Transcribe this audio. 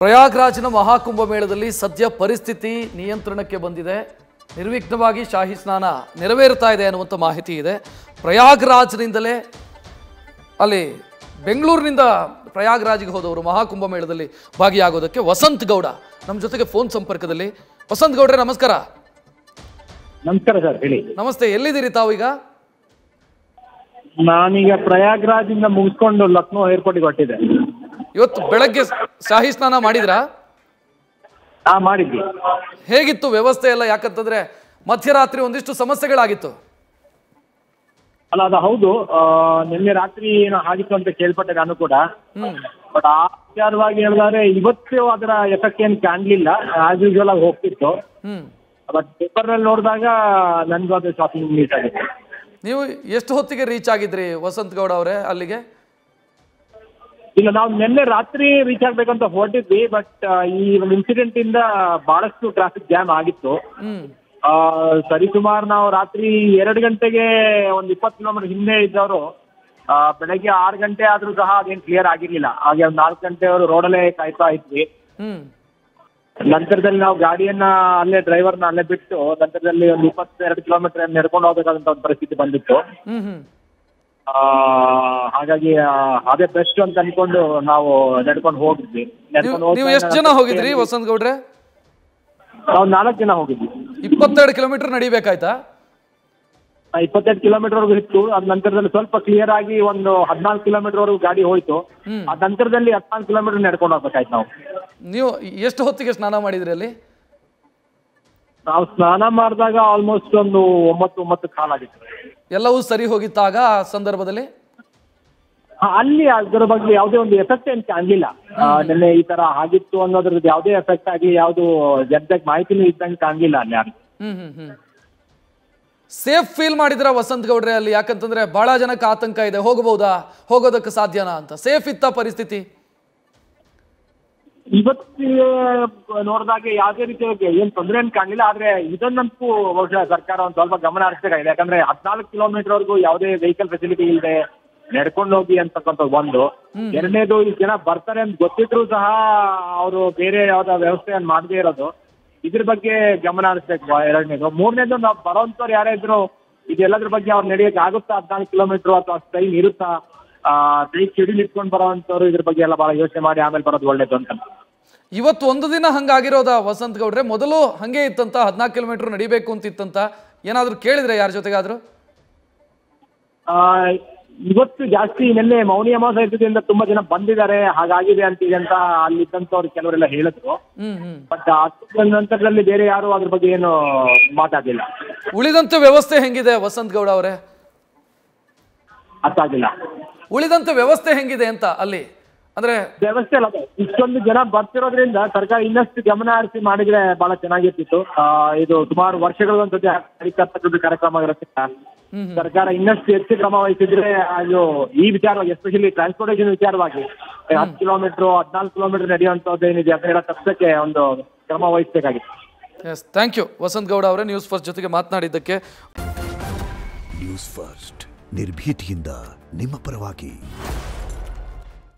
ಪ್ರಯಾಗ್ರಾಜ್ನ ಮಹಾಕುಂಭಮೇಳದಲ್ಲಿ ಸದ್ಯ ಪರಿಸ್ಥಿತಿ ನಿಯಂತ್ರಣಕ್ಕೆ ಬಂದಿದೆ. ನಿರ್ವಿಘ್ನವಾಗಿ ಶಾಹಿ ಸ್ನಾನ ನೆರವೇರುತ್ತಾ ಇದೆ ಅನ್ನುವಂಥ ಮಾಹಿತಿ ಇದೆ. ಪ್ರಯಾಗ್ರಾಜ್ನಿಂದಲೇ ಅಲ್ಲಿ ಬೆಂಗಳೂರಿನಿಂದ ಪ್ರಯಾಗ್ರಾಜ್ಗೆ ಹೋದವರು ಮಹಾಕುಂಭಮೇಳದಲ್ಲಿ ಭಾಗಿಯಾಗೋದಕ್ಕೆ ವಸಂತ್ ಗೌಡ ನಮ್ಮ ಜೊತೆಗೆ ಫೋನ್ ಸಂಪರ್ಕದಲ್ಲಿ. ವಸಂತ್ ಗೌಡ್ರೆ ನಮಸ್ಕಾರ. ನಮಸ್ಕಾರ ಸರ್, ಹೇಳಿ. ನಮಸ್ತೆ, ಎಲ್ಲಿದ್ದೀರಿ ತಾವು ಈಗ? ನಾನೀಗ ಪ್ರಯಾಗ್ರಾಜಿಂದ ಮುಗಿಸ್ಕೊಂಡು ಲಕ್ನೋ ಏರ್ಪೋರ್ಟ್ಗೆ ಹೊರಟಿದ್ದೆ. ಇವತ್ತು ಬೆಳಗ್ಗೆ ಶಾಹಿ ಸ್ನಾನ ಮಾಡಿದ್ರಾ? ಮಾಡಿದ್ವಿ. ಹೇಗಿತ್ತು ವ್ಯವಸ್ಥೆ ಎಲ್ಲ? ಯಾಕಂತಂದ್ರೆ ಮಧ್ಯರಾತ್ರಿ ಒಂದಿಷ್ಟು ಸಮಸ್ಯೆಗಳಾಗಿತ್ತು. ಅಲ್ಲ, ಅದು ಹೌದು. ನಿನ್ನೆ ರಾತ್ರಿ ಏನೋ ಆಗಿತ್ತು ಅಂತ ಕೇಳ್ಪಟ್ಟೆ ನಾನು ಕೂಡ. ಬಟ್ ಆ ವಿಚಾರವಾಗಿ ಹೇಳಿದ್ರೆ ಇವತ್ತು ಅದರ ಎಫೆಕ್ಟ್ ಏನು ಕಾಣಲಿಲ್ಲ. ಆಸ್ ಯೂಶುವಲ್ ಆಗಿ ಹೋಗ್ತಿತ್ತು. ಬಟ್ ಪೇಪರ್ ನಲ್ಲಿ ನೋಡಿದಾಗ ನನ್ಗೂ ಅದು ಶಾಪಿಂಗ್ ಮೀಟ್ ಆಗಿತ್ತು. ನೀವು ಎಷ್ಟು ಹೊತ್ತಿಗೆ ರೀಚ್ ಆಗಿದ್ರಿ ವಸಂತ್ ಗೌಡ ಅವರೇ ಅಲ್ಲಿಗೆ? ಇಲ್ಲ, ನಾವು ನಿನ್ನೆ ರಾತ್ರಿ ರೀಚ್ ಆಗ್ಬೇಕಂತ ಹೊರಟಿದ್ವಿ. ಬಟ್ ಈ ಒಂದು ಇನ್ಸಿಡೆಂಟ್ ಇಂದ ಬಹಳಷ್ಟು ಟ್ರಾಫಿಕ್ ಜಾಮ್ ಆಗಿತ್ತು. ಸರಿಸುಮಾರು ನಾವು ರಾತ್ರಿ 2 ಗಂಟೆಗೆ ಒಂದು 20 ಕಿಲೋಮೀಟರ್ ಹಿಂದೆ ಇದ್ದವರು ಬೆಳಗ್ಗೆ 6 ಗಂಟೆ ಆದ್ರೂ ಸಹ ಅದೇನು ಕ್ಲಿಯರ್ ಆಗಿರ್ಲಿಲ್ಲ. ಹಾಗೆ ಒಂದು 4 ಗಂಟೆಯವರು ರೋಡಲ್ಲೇ ಕಾಯ್ತಾ ಇದ್ವಿ. ನಂತರದಲ್ಲಿ ನಾವು ಗಾಡಿಯನ್ನ ಅಲ್ಲೇ ಡ್ರೈವರ್ನ ಅಲ್ಲೇ ಬಿಟ್ಟು ನಂತರದಲ್ಲಿ ಒಂದು 22 ಕಿಲೋಮೀಟರ್ ನಡ್ಕೊಂಡು ಹೋಗ್ಬೇಕಾದಂತ ಒಂದು ಪರಿಸ್ಥಿತಿ ಬಂದಿತ್ತು. ಹಾಗಾಗಿ ಅದೇ ಬೆಸ್ಟ್ ಅಂತ ಅನ್ಕೊಂಡು ನಾವು ನಡ್ಕೊಂಡು ಹೋಗಿದ್ವಿ. ನೀವು ಎಷ್ಟು ಜನ ಹೋಗಿದ್ರಿ ವಸಂತ್ ಗೌಡ್ರೆ? ನಾವು 4 ಜನ ಹೋಗಿದ್ವಿ. 22 ಕಿಲೋಮೀಟರ್ ನಡಿಬೇಕಾಯ್ತಾ? 22 ಕಿಲೋಮೀಟರ್ ವರೆಗೂ ಇತ್ತು. ಅದ್ ನಂತರದಲ್ಲಿ ಸ್ವಲ್ಪ ಕ್ಲಿಯರ್ ಆಗಿ ಒಂದು 14 ಕಿಲೋಮೀಟರ್ ವರೆಗೂ ಗಾಡಿ ಹೋಯ್ತು. ಅದ್ ನಂತರದಲ್ಲಿ 14 ಕಿಲೋಮೀಟರ್ ನಡ್ಕೊಂಡು ಹೋಗ್ಬೇಕಾಯ್ತು ನಾವು. ನೀವು ಎಷ್ಟು ಹೊತ್ತಿಗೆ ಸ್ನಾನ ಮಾಡಿದ್ರಿ ಅಲ್ಲಿ? ನಾವು ಸ್ನಾನ ಮಾಡಿದಾಗ ಆಲ್ಮೋಸ್ಟ್ ಒಂದು 9 ಕಾಲಾಗಿತ್ತು. ಎಲ್ಲವೂ ಸರಿ ಹೋಗಿತ್ತಾಗ ಆ ಸಂದರ್ಭದಲ್ಲಿ? ಅಲ್ಲಿ ಅದರ ಬಗ್ಗೆ ಯಾವುದೇ ಒಂದು ಎಫೆಕ್ಟ್ ಏನು ಕಾಣಲಿಲ್ಲ. ನಿನ್ನೆ ಈ ತರ ಆಗಿತ್ತು ಅನ್ನೋದ್ರದ್ದು ಯಾವುದೇ ಎಫೆಕ್ಟ್ ಆಗಿ ಯಾವುದು ಜಡ್ಜಾಗಿ ಮಾಹಿತಿನೂ ಇದ್ದಂಗೆ ಕಾಣಲಿಲ್ಲ ಅಲ್ಲಿ ಯಾರು. ಸೇಫ್ ಫೀಲ್ ಮಾಡಿದ್ರ ವಸಂತ್ ಗೌಡ್ರೆ ಅಲ್ಲಿ? ಯಾಕಂತಂದ್ರೆ ಬಹಳ ಜನಕ್ಕೆ ಆತಂಕ ಇದೆ, ಹೋಗಬಹುದಾ, ಹೋಗೋದಕ್ಕೆ ಸಾಧ್ಯನಾ ಅಂತ. ಸೇಫ್ ಇತ್ತ ಪರಿಸ್ಥಿತಿ? ಇವತ್ತಿಗೆ ನೋಡಿದಾಗ ಯಾವುದೇ ರೀತಿಯ ಏನ್ ತೊಂದರೆ ಏನು ಕಾಣಲಿಲ್ಲ. ಆದ್ರೆ ಇದನ್ನಂತೂ ಬಹುಶಃ ಸರ್ಕಾರ ಒಂದು ಸ್ವಲ್ಪ ಗಮನ ಹರಿಸಬೇಕಾಗಿದೆ. ಯಾಕಂದ್ರೆ 14 ಕಿಲೋಮೀಟರ್ ವರೆಗೂ ಯಾವುದೇ ವೆಹಿಕಲ್ ಫೆಸಿಲಿಟಿ ಇಲ್ಲದೆ ನಡ್ಕೊಂಡು ಹೋಗಿ ಅಂತಕ್ಕಂಥ ಒಂದು. ಎರಡನೇದು, ಈ ಜನ ಬರ್ತಾರೆ ಅಂತ ಗೊತ್ತಿದ್ರು ಸಹ ಅವರು ಬೇರೆ ಯಾವ್ದೋ ವ್ಯವಸ್ಥೆಯನ್ನು ಮಾಡದೇ ಇರೋದು, ಇದ್ರ ಬಗ್ಗೆ ಗಮನ ಹರಿಸ್ಬೇಕು. ಎರಡನೇದು. ಮೂರನೇದು, ನಾವು ಬರೋಂಥವ್ರು ಯಾರೇ ಇದ್ರು ಇದೆಲ್ಲದ್ರ ಬಗ್ಗೆ ಅವ್ರು ನಡೆಯಕ್ಕೆ ಆಗುತ್ತಾ? 14 ಕಿಲೋಮೀಟರ್ ಅಥವಾ ಅಷ್ಟು ಟೈಮ್ ಇರುತ್ತಾ? ಶೆಡ್ಯೂಲ್ ಇಟ್ಕೊಂಡು ಬರೋವಂಥವ್ರು ಇದ್ರ ಬಗ್ಗೆ ಎಲ್ಲ ಬಹಳ ಯೋಚನೆ ಮಾಡಿ ಆಮೇಲೆ ಬರೋದು ಒಳ್ಳೇದು ಅಂತ. ಇವತ್ತು ಒಂದು ದಿನ ಹಂಗಾಗಿರೋದ ವಸಂತ್ ಗೌಡ್ರೆ? ಮೊದಲು ಹಂಗೆ ಇತ್ತಂತ, 14 ಕಿಲೋಮೀಟರ್ ನಡಿಬೇಕು ಅಂತ ಇತ್ತಂತ. ಏನಾದ್ರು ಕೇಳಿದ್ರೆ ಯಾರ ಜೊತೆಗಾದ್ರು? ಇವತ್ತು ಜಾಸ್ತಿ ನಿನ್ನೆ ಮೌನಿ ಅಮಾವಾಸ್ಯೆ ಇದ್ದಿದ್ದರಿಂದ ತುಂಬಾ ಜನ ಬಂದಿದ್ದಾರೆ, ಹಾಗಾಗಿದೆ ಅಂತಿದೆ ಅಂತ ಅಲ್ಲಿದ್ದಂಥವ್ರು ಕೆಲವರೆಲ್ಲ ಹೇಳಿದ್ರು. ಬಟ್ ಅದ್ರ ನಂತರದಲ್ಲಿ ಬೇರೆ ಯಾರು ಅದ್ರ ಬಗ್ಗೆ ಏನು ಮಾತಾಡಿಲ್ಲ. ಉಳಿದಂತೆ ವ್ಯವಸ್ಥೆ ಹೆಂಗಿದೆ ವಸಂತ್ ಗೌಡ ಅವರೇ? ಅರ್ಥ ಆಗಿಲ್ಲ. ಉಳಿದಂತೆ ವ್ಯವಸ್ಥೆ ಹೆಂಗಿದೆ ಅಂತ ಅಲ್ಲಿ? ಅಂದ್ರೆ ವ್ಯವಸ್ಥೆ ಅಲ್ಲ, ಇಷ್ಟೊಂದು ಜನ ಬರ್ತಿರೋದ್ರಿಂದ ಸರ್ಕಾರ ಇನ್ನಷ್ಟು ಗಮನ ಹರಿಸಿ ಮಾಡಿದ್ರೆ ಬಹಳ ಚೆನ್ನಾಗಿರ್ತಿತ್ತು. ಇದು ಸುಮಾರು ವರ್ಷಗಳೊಂದ್ಸತಿ ನಡೀತಕ್ಕಂಥ ಕಾರ್ಯಕ್ರಮ ಇರುತ್ತೆ. ಸರ್ಕಾರ ಇನ್ನಷ್ಟು ಹೆಚ್ಚು ಕ್ರಮ ವಹಿಸಿದ್ರೆ ಅದು ಈ ವಿಚಾರವಾಗಿ, ಎಸ್ಪೆಷಲಿ ಟ್ರಾನ್ಸ್ಪೋರ್ಟೇಷನ್ ವಿಚಾರವಾಗಿ 10 ಕಿಲೋಮೀಟರ್ 14 ಕಿಲೋಮೀಟರ್ ನಡೆಯುವಂಥದ್ದು ಏನಿದೆ ಅದನ್ನೆಲ್ಲ ತಪ್ಪಿಸಕ್ಕೆ ಒಂದು ಕ್ರಮ ವಹಿಸಬೇಕಾಗಿತ್ತು. Yes, thank you Vasanth Gowda ಅವರೇ ನ್ಯೂಸ್ ಫಸ್ಟ್ ಜೊತೆಗೆ ಮಾತನಾಡಿದ್ದಕ್ಕೆ. ನ್ಯೂಸ್ ಫಸ್ಟ್ ನಿರ್ಭೀತಿಯಿಂದ ನಿಮ್ಮ ಪರವಾಗಿ.